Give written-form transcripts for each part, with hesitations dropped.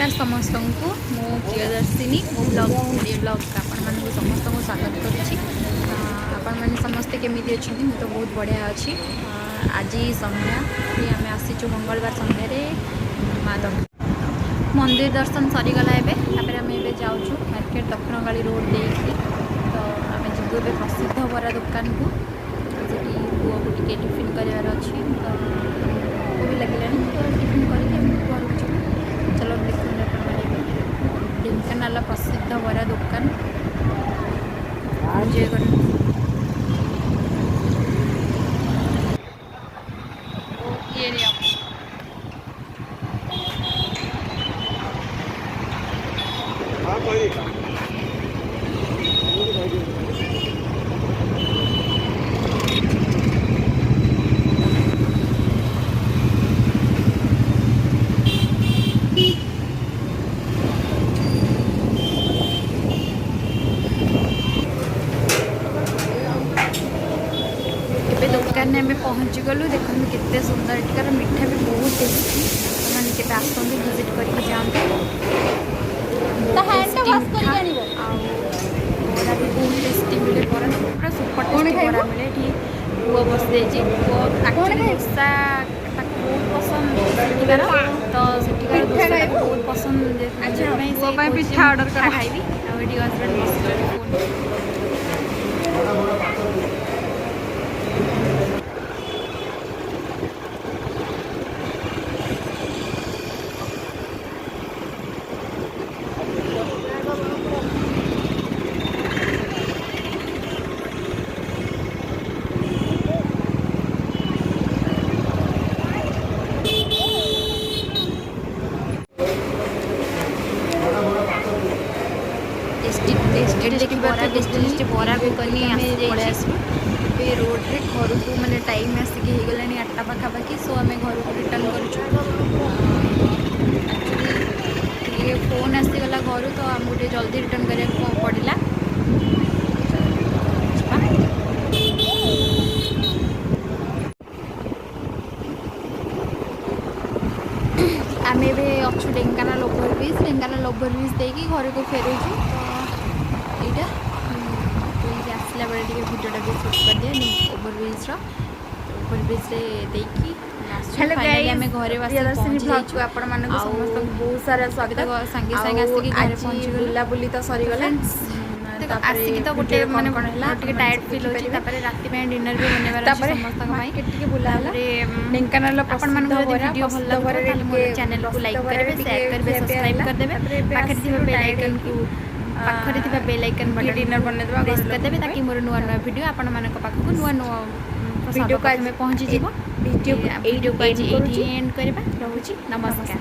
नमस्कार समस्त को मो प्रियदर्शिनी ब्लॉग ओडिया ब्लॉग आपण मानक समस्त को स्वागत करुच्ची। आपण मैंने समस्ते केमी अच्छा मुझे तो बहुत बढ़िया अच्छी। आज संध्या आम आसीचु मंगलवार संध्यारे मंदिर दर्शन सरीगला एवं आम ए जाऊँ मार्केट दक्षिण काली रोड देखिए तो आम जीव ए प्रसिद्ध बरा दुकान को पुआ को टे टिफिन करार अच्छी तो भी लगे तो टिफिन करके घर चलो देखते ढेंकानाल प्रसिद्ध बरा दुकान दुकान में पहुँची गलु। देखो केते सुंदर एटिकार मिठा भी बहुत टेस्टी मैंने के आसते विजिट करके जाते बरा भी बहुत टेस्टी मिले बरा पूरा सुपर टेस्टी बरा मिले ये पुआ बस दोसा बहुत पसंद सेठिकार तो सेठिकार दोसा बहुत पसंद पिठा ऑर्डर कर खाइबी आडी हस्बैंड बस टेस्टी बरा भी कनी आसी रोड रे घर को मैंने टाइम आसिक होगला 8टा पाखापाखि सो आम घर को रिटर्न कर फोन आसीगला घर तो आमको टे जल्दी रिटर्न करा पड़ा आम अच्छु ढेंकानाल ओभर ब्रिज देकी घर को फेरुचु तो यहाँ आसला बेले भिडियोटा भी सुट कर दिया ओभर ब्रिज देखी हेलो गाइस आम घरे प्रियदर्शिनी ब्लॉग को आपण मानक समस्त बहुत सारा स्वागत संगे संगे आसिक घरे पहुंची बुला बुली तो सरीगला आसिक तो गोटे माने टे टायर्ड फील होची तापरे राति में डिनर भी बनेबार अछि समस्त माई केटिके बुला रे ढेंकानाल आपण मानक वीडियो भल लागरे मोर चैनल को लाइक करबे शेयर करबे सब्सक्राइब कर देबे पाखरे थिबा बेल आइकन को पाखरे थिबा बेल आइकन बटन डिनर बने देबा प्रेस कर देबे ताकि मोर नुवा नुवा वीडियो आपण मानक पाखको नुवा नुवा वीडियो का में पहुंची जीवो वीडियो को एंड करबा रहूची नमस्कार।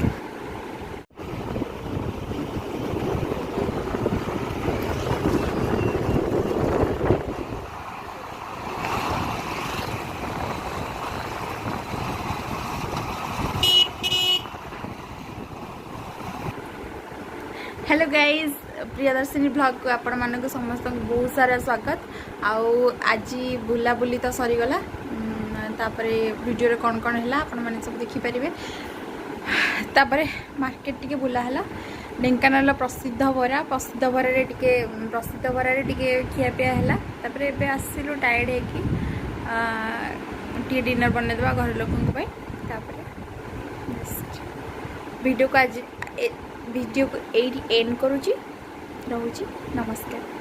हेलो गाइज प्रियदर्शिनी ब्लॉग को आपण मानक समस्त बहुत सारा स्वागत आउ आज बुला बुली तो सरीगला तापरे वीडियो रे कौन कौन है आपण माने सब देखि परिबे तापरे मार्केट टिके बुला हला ढेंकानाल प्रसिद्ध बरा रे टिके प्रसिद्ध बरा रे टिके खिया पिया हला तापरे एबे आसिलु टायर्ड है कि टिके डिनर बने देबा घर लोकन को तापरे वीडियो को आज वीडियो को एंड करूची रहूची नमस्कार।